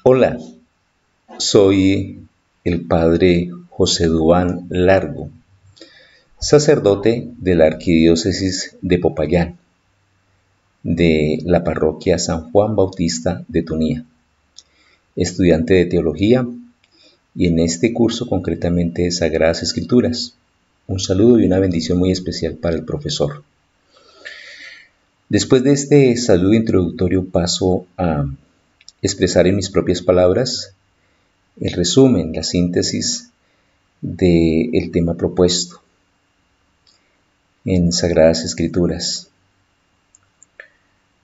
Hola, soy el padre José Duván Largo, sacerdote de la Arquidiócesis de Popayán, de la parroquia San Juan Bautista de Tunía, estudiante de teología y en este curso concretamente de Sagradas Escrituras. Un saludo y una bendición muy especial para el profesor. Después de este saludo introductorio paso a expresar en mis propias palabras el resumen, la síntesis del tema propuesto en Sagradas Escrituras.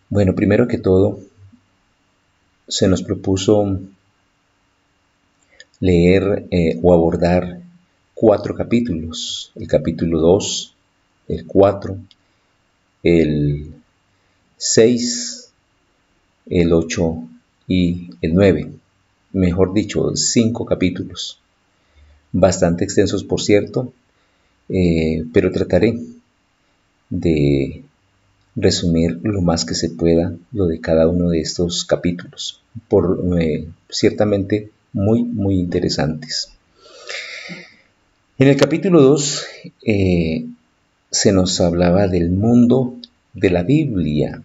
Bueno, primero que todo, se nos propuso leer o abordar 4 capítulos, el capítulo 2, el 4, el 6, el 8 y el 9, mejor dicho, 5 capítulos, bastante extensos por cierto, pero trataré de resumir lo más que se pueda lo de cada uno de estos capítulos, por ciertamente muy interesantes. En el capítulo 2 se nos hablaba del mundo de la Biblia.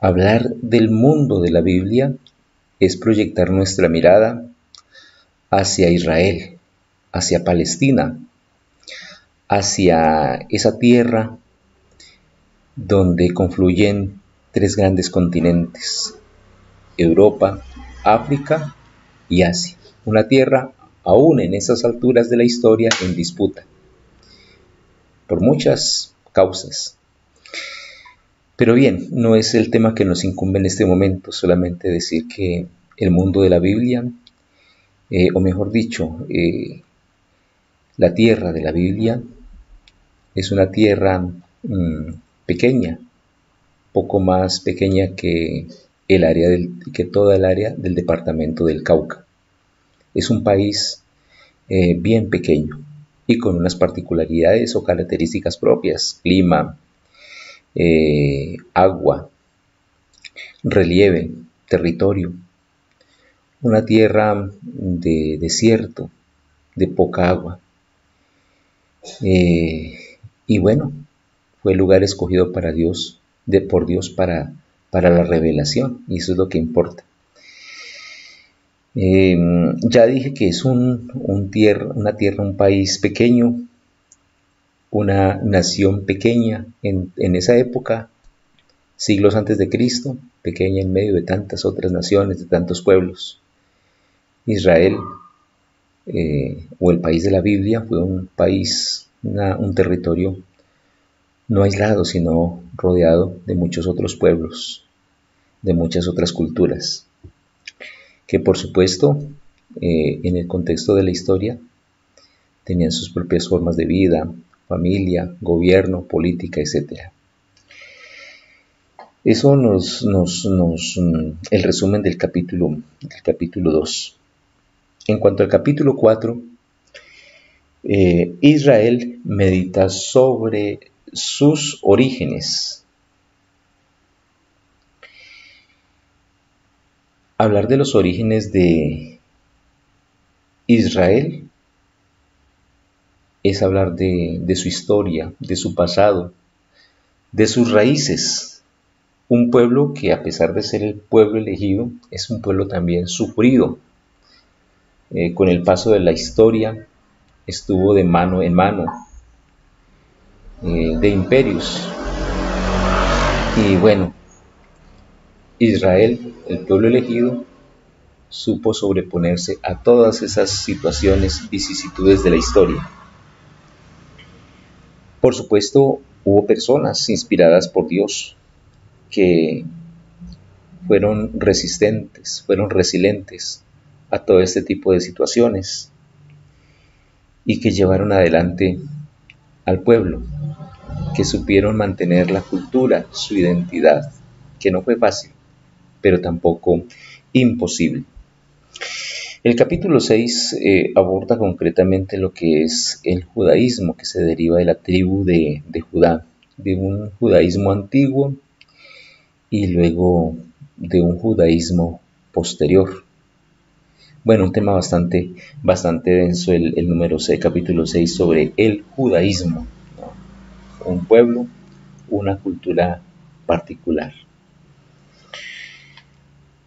Hablar del mundo de la Biblia es proyectar nuestra mirada hacia Israel, hacia Palestina, hacia esa tierra donde confluyen 3 grandes continentes, Europa, África y Asia. Una tierra aún en esas alturas de la historia en disputa, por muchas causas. Pero bien, no es el tema que nos incumbe en este momento, solamente decir que el mundo de la Biblia, o mejor dicho, la tierra de la Biblia, es una tierra pequeña, poco más pequeña que toda el área del departamento del Cauca. Es un país bien pequeño y con unas particularidades o características propias: clima, agua, relieve, territorio. Una tierra de desierto, de poca agua. Y bueno, fue el lugar escogido para Dios, por Dios para la revelación, y eso es lo que importa. Ya dije que es una tierra, un país pequeño, una nación pequeña en esa época, siglos antes de Cristo, pequeña en medio de tantas otras naciones, de tantos pueblos. Israel, o el país de la Biblia, fue un país, un territorio no aislado, sino rodeado de muchos otros pueblos, de muchas otras culturas, que por supuesto, en el contexto de la historia, tenían sus propias formas de vida, familia, gobierno, política, etc. Eso el resumen del capítulo 2. En cuanto al capítulo 4, Israel medita sobre sus orígenes. Hablar de los orígenes de Israel es hablar de su historia, de su pasado, de sus raíces. Un pueblo que, a pesar de ser el pueblo elegido, es un pueblo también sufrido. Con el paso de la historia estuvo de mano en mano de imperios. Y bueno, Israel, el pueblo elegido, supo sobreponerse a todas esas situaciones, vicisitudes de la historia. Por supuesto, hubo personas inspiradas por Dios que fueron resistentes, fueron resilientes a todo este tipo de situaciones y que llevaron adelante al pueblo, que supieron mantener la cultura, su identidad, que no fue fácil, pero tampoco imposible. El capítulo 6 aborda concretamente lo que es el judaísmo, que se deriva de la tribu de Judá, de un judaísmo antiguo y luego de un judaísmo posterior. Bueno, un tema bastante denso, el número 6, capítulo 6, sobre el judaísmo, ¿no? Un pueblo, una cultura particular.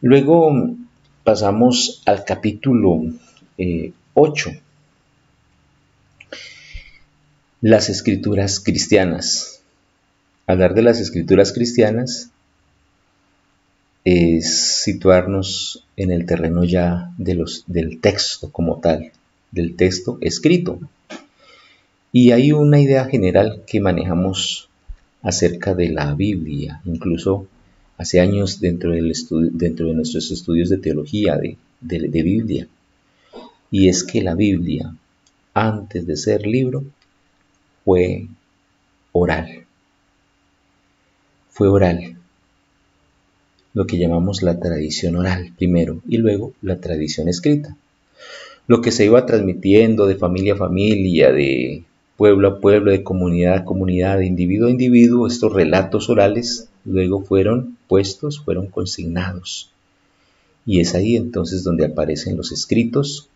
Luego pasamos al capítulo 8, las escrituras cristianas. Hablar de las escrituras cristianas es situarnos en el terreno ya del texto como tal, del texto escrito. Y hay una idea general que manejamos acerca de la Biblia, incluso hace años dentro de nuestros estudios de teología de Biblia, y es que la Biblia, antes de ser libro, fue oral. Fue oral, lo que llamamos la tradición oral primero y luego la tradición escrita. Lo que se iba transmitiendo de familia a familia, de pueblo a pueblo, de comunidad a comunidad, de individuo a individuo, estos relatos orales luego fueron puestos, fueron consignados. Y es ahí entonces donde aparecen los escritos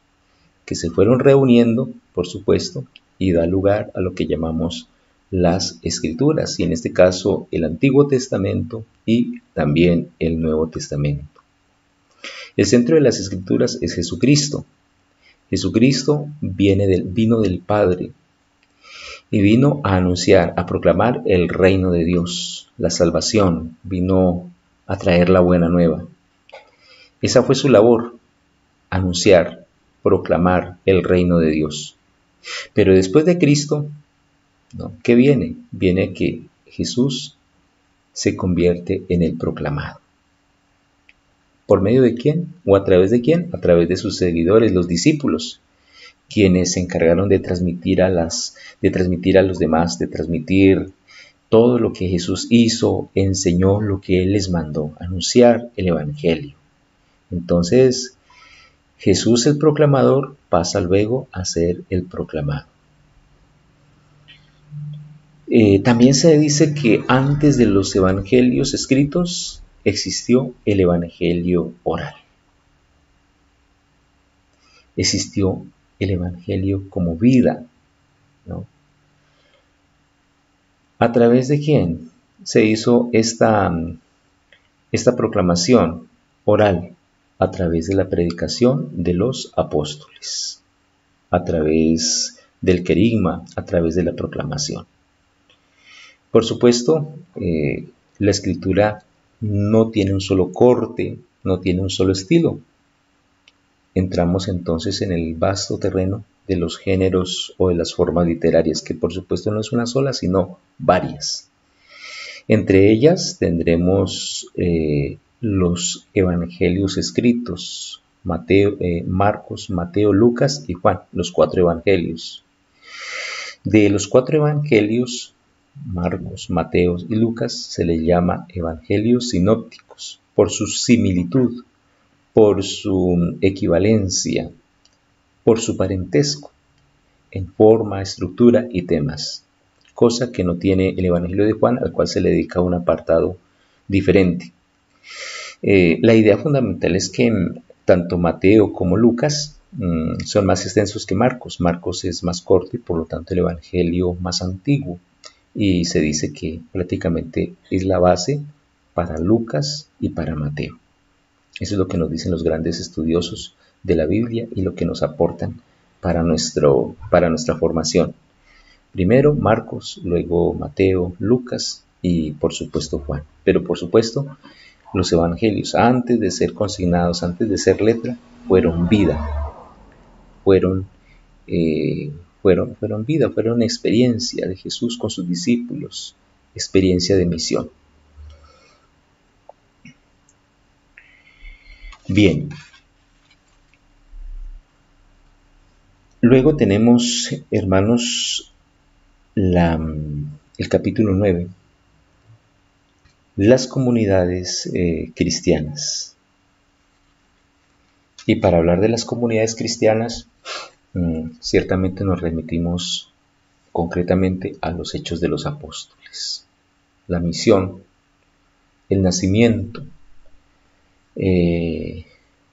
que se fueron reuniendo, por supuesto, y da lugar a lo que llamamos las escrituras, y en este caso el Antiguo Testamento y también el Nuevo Testamento. El centro de las escrituras es Jesucristo. Jesucristo vino del Padre y vino a anunciar, a proclamar el reino de Dios, la salvación, vino a traer la buena nueva. Esa fue su labor, anunciar, proclamar el reino de Dios. Pero después de Cristo, ¿no? ¿Qué viene? Viene que Jesús se convierte en el proclamado. ¿Por medio de quién? ¿O a través de quién? A través de sus seguidores, los discípulos, quienes se encargaron de transmitir a los demás, de transmitir todo lo que Jesús hizo, enseñó lo que Él les mandó, anunciar el Evangelio. Entonces, Jesús el proclamador pasa luego a ser el proclamado. También se dice que antes de los evangelios escritos existió el evangelio oral. Existió el evangelio como vida, ¿no? ¿A través de quién se hizo esta proclamación oral? A través de la predicación de los apóstoles, a través del querigma, a través de la proclamación. Por supuesto, la escritura no tiene un solo corte, no tiene un solo estilo. Entramos entonces en el vasto terreno de los géneros o de las formas literarias, que por supuesto no es una sola, sino varias. Entre ellas tendremos los evangelios escritos, Marcos, Mateo, Lucas y Juan, los 4 evangelios. De los 4 evangelios, Marcos, Mateo y Lucas, se les llama evangelios sinópticos por su similitud, por su equivalencia, por su parentesco en forma, estructura y temas, cosa que no tiene el Evangelio de Juan, al cual se le dedica un apartado diferente. La idea fundamental es que tanto Mateo como Lucas son más extensos que Marcos. Marcos es más corto y por lo tanto el Evangelio más antiguo. Y se dice que prácticamente es la base para Lucas y para Mateo. Eso es lo que nos dicen los grandes estudiosos de la Biblia y lo que nos aportan para nuestra formación. Primero Marcos, luego Mateo, Lucas y por supuesto Juan. Pero por supuesto los evangelios, antes de ser consignados, antes de ser letra, fueron vida, fueron vida, fueron experiencia de Jesús con sus discípulos, experiencia de misión. Bien. Luego tenemos, hermanos, el capítulo 9, las comunidades cristianas. Y para hablar de las comunidades cristianas, ciertamente nos remitimos concretamente a los Hechos de los Apóstoles. La misión, el nacimiento,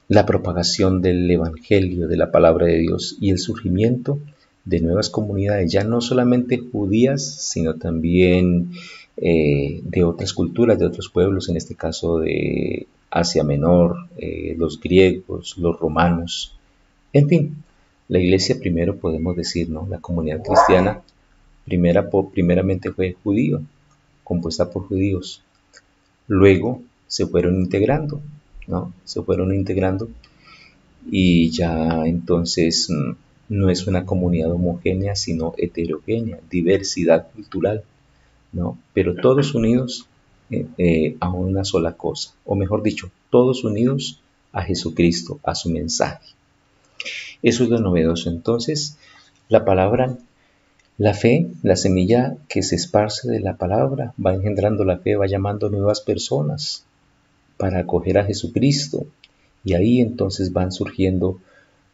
la propagación del Evangelio, de la palabra de Dios y el surgimiento de nuevas comunidades, ya no solamente judías, sino también de otras culturas, de otros pueblos, en este caso de Asia Menor, los griegos, los romanos, en fin, la iglesia primero podemos decir, ¿no? La comunidad cristiana primeramente fue judío, compuesta por judíos, luego se fueron integrando, ¿no? Se fueron integrando y ya entonces no es una comunidad homogénea, sino heterogénea, diversidad cultural, ¿no? Pero todos unidos a una sola cosa, o mejor dicho, todos unidos a Jesucristo, a su mensaje. Eso es lo novedoso. Entonces, la palabra, la fe, la semilla que se esparce de la palabra, va engendrando la fe, va llamando nuevas personas para acoger a Jesucristo. Y ahí entonces van surgiendo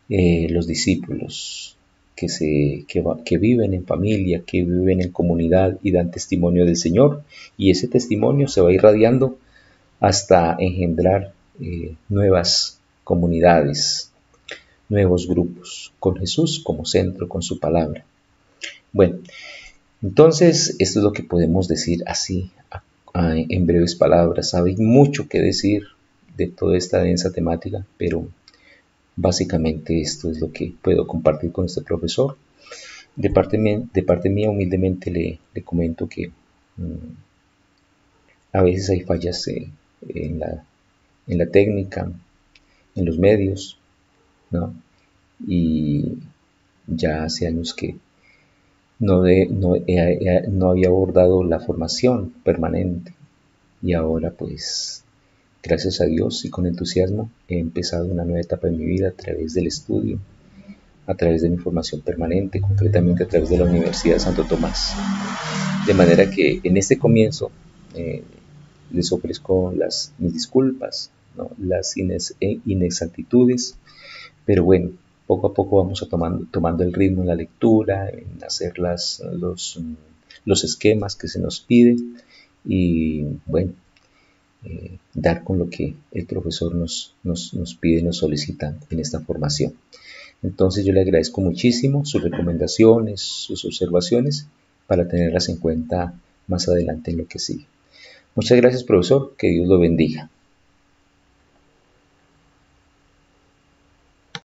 los discípulos que viven en familia, que viven en comunidad y dan testimonio del Señor. Y ese testimonio se va irradiando hasta engendrar nuevas comunidades, nuevos grupos, con Jesús como centro, con su palabra. Bueno, entonces esto es lo que podemos decir así, en breves palabras. Hay mucho que decir de toda esta densa temática, pero básicamente esto es lo que puedo compartir con este profesor. De parte mía, humildemente le comento que a veces hay fallas en la técnica, en los medios, ¿no? Y ya hace años que no había abordado la formación permanente y ahora pues gracias a Dios y con entusiasmo he empezado una nueva etapa en mi vida a través del estudio, a través de mi formación permanente, concretamente a través de la Universidad Santo Tomás. De manera que en este comienzo les ofrezco mis disculpas, ¿no? Las inexactitudes, pero bueno, poco a poco vamos tomando el ritmo en la lectura, en hacer los esquemas que se nos piden y bueno, dar con lo que el profesor nos pide, nos solicita en esta formación. Entonces yo le agradezco muchísimo sus recomendaciones, sus observaciones, para tenerlas en cuenta más adelante en lo que sigue. Muchas gracias, profesor, que Dios lo bendiga.